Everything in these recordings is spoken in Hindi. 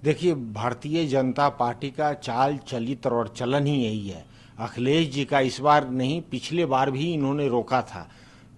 देखिए, भारतीय जनता पार्टी का चाल चलित और चलन ही यही है। अखिलेश जी का इस बार नहीं, पिछले बार भी इन्होंने रोका था।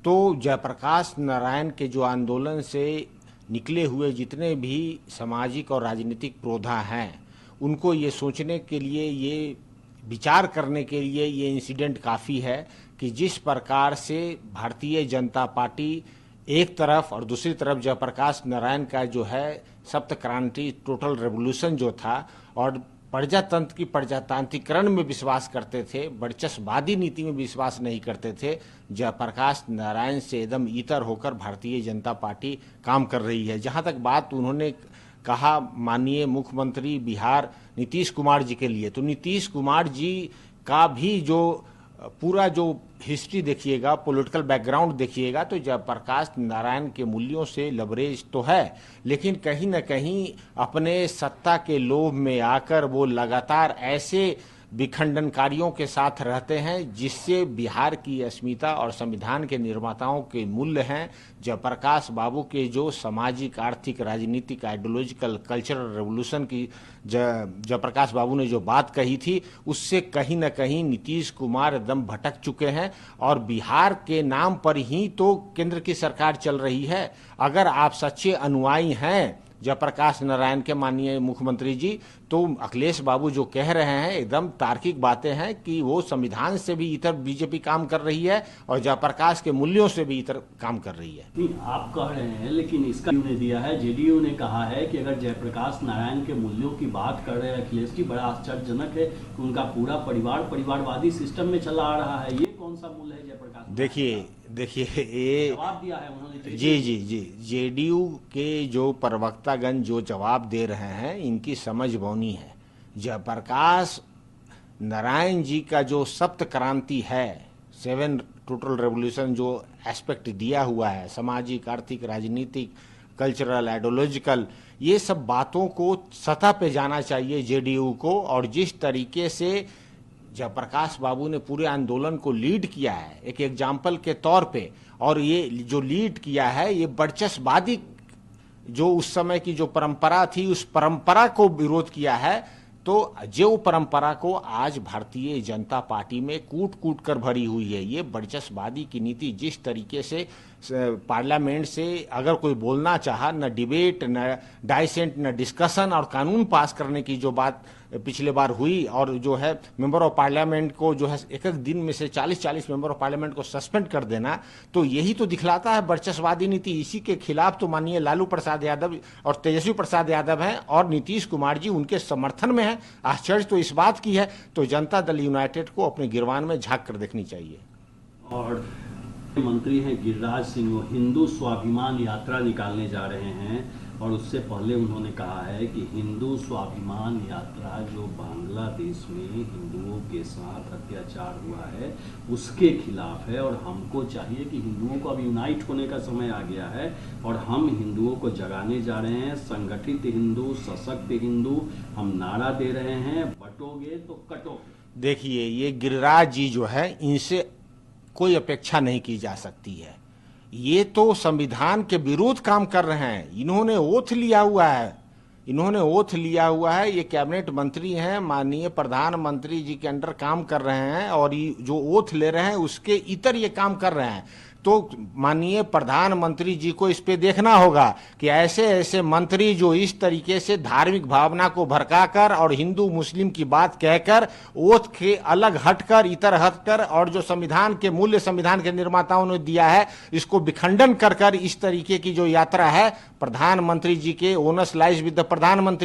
तो जयप्रकाश नारायण के जो आंदोलन से निकले हुए जितने भी सामाजिक और राजनीतिक प्रोधा हैं, उनको ये सोचने के लिए, ये विचार करने के लिए ये इंसिडेंट काफ़ी है कि जिस प्रकार से भारतीय जनता पार्टी एक तरफ और दूसरी तरफ जयप्रकाश नारायण का जो है सप्त क्रांति टोटल रेवोल्यूशन जो था, और प्रजातंत्र की प्रजातांत्रिकरण में विश्वास करते थे, वर्चस्ववादी नीति में विश्वास नहीं करते थे। जयप्रकाश नारायण से एकदम इतर होकर भारतीय जनता पार्टी काम कर रही है। जहाँ तक बात उन्होंने कहा माननीय मुख्यमंत्री बिहार नीतीश कुमार जी के लिए, तो नीतीश कुमार जी का भी जो पूरा जो हिस्ट्री देखिएगा, पॉलिटिकल बैकग्राउंड देखिएगा, तो जयप्रकाश नारायण के मूल्यों से लबरेज तो है, लेकिन कहीं न कहीं अपने सत्ता के लोभ में आकर वो लगातार ऐसे विखंडनकारियों के साथ रहते हैं जिससे बिहार की अस्मिता और संविधान के निर्माताओं के मूल्य हैं। जयप्रकाश बाबू के जो सामाजिक, आर्थिक, राजनीतिक, आइडियोलॉजिकल, कल्चरल रेवोल्यूशन की जयप्रकाश बाबू ने जो बात कही थी, उससे कहीं न कहीं नीतीश कुमार एकदम भटक चुके हैं। और बिहार के नाम पर ही तो केंद्र की सरकार चल रही है। अगर आप सच्चे अनुयायी हैं जयप्रकाश नारायण के माननीय मुख्यमंत्री जी, तो अखिलेश बाबू जो कह रहे हैं एकदम तार्किक बातें हैं कि वो संविधान से भी इतर बीजेपी काम कर रही है और जयप्रकाश के मूल्यों से भी इतर काम कर रही है। नहीं, आप कह रहे हैं, लेकिन इसका ने दिया है, जेडीयू ने कहा है कि अगर जयप्रकाश नारायण के मूल्यों की बात कर रहे हैं अखिलेश जी, बड़ा आश्चर्यजनक है कि उनका पूरा परिवार परिवारवादी सिस्टम में चला आ रहा है। ये कौन सा मूल्य है जयप्रकाश? देखिए ये जवाब दिया है उन्होंने। जी, जेडीयू के जो प्रवक्तागण जो जवाब दे रहे हैं, इनकी समझ बौनी है। जयप्रकाश नारायण जी का जो सप्त क्रांति है, 7 टोटल रेवोल्यूशन जो एस्पेक्ट दिया हुआ है, सामाजिक, आर्थिक, राजनीतिक, कल्चरल, आइडियोलॉजिकल, ये सब बातों को सतह पे जाना चाहिए जेडीयू को। और जिस तरीके से जयप्रकाश बाबू ने पूरे आंदोलन को लीड किया है एक एग्जाम्पल के तौर पे, और ये जो लीड किया है, ये वर्चस्ववादी जो उस समय की जो परंपरा थी, उस परंपरा को विरोध किया है। तो जो परंपरा को आज भारतीय जनता पार्टी में कूट कूट कर भरी हुई है, ये वर्चस्ववादी की नीति जिस तरीके से पार्लियामेंट से अगर कोई बोलना चाहा, न डिबेट, न डाइसेंट, न डिस्कशन, और कानून पास करने की जो बात पिछले बार हुई, और जो है मेंबर ऑफ पार्लियामेंट को जो है एक एक दिन में से 40-40 मेंबर ऑफ पार्लियामेंट को सस्पेंड कर देना, तो यही तो दिखलाता है वर्चस्ववादी नीति। इसी के खिलाफ तो माननीय लालू प्रसाद यादव और तेजस्वी प्रसाद यादव हैं, और नीतीश कुमार जी उनके समर्थन में हैं। आश्चर्य तो इस बात की है, तो जनता दल यूनाइटेड को अपने गिरवान में झांक कर देखनी चाहिए। और मंत्री हैं गिरिराज सिंह, वो हिंदू स्वाभिमान यात्रा निकालने जा रहे हैं, और उससे पहले उन्होंने कहा है कि हिंदू स्वाभिमान यात्रा जो बांग्लादेश में हिंदुओं के साथ अत्याचार हुआ है उसके खिलाफ है, और हमको चाहिए कि हिंदुओं को अब यूनाइट होने का समय आ गया है, और हम हिंदुओं को जगाने जा रहे हैं। संगठित हिंदू, सशक्त हिंदू, हम नारा दे रहे हैं, बटोगे तो कटोगे। देखिए, ये गिरिराज जी जो है, इनसे कोई अपेक्षा नहीं की जा सकती है। ये तो संविधान के विरोध काम कर रहे हैं। इन्होंने ओथ लिया हुआ है, ये कैबिनेट मंत्री हैं, माननीय प्रधानमंत्री जी के अंडर काम कर रहे हैं, और ये जो ओथ ले रहे हैं उसके इतर ये काम कर रहे हैं। तो माननीय प्रधानमंत्री जी को इस पे देखना होगा कि ऐसे ऐसे मंत्री जो इस तरीके से धार्मिक भावना को भड़काकर और हिंदू मुस्लिम की बात कहकर ओथ के अलग हटकर, इतर हटकर, और जो संविधान के मूल्य संविधान के निर्माताओं ने दिया है, इसको विखंडन कर इस तरीके की जो यात्रा है, प्रधानमंत्री जी के ओनस लाइज विद द प्रधानमंत्री।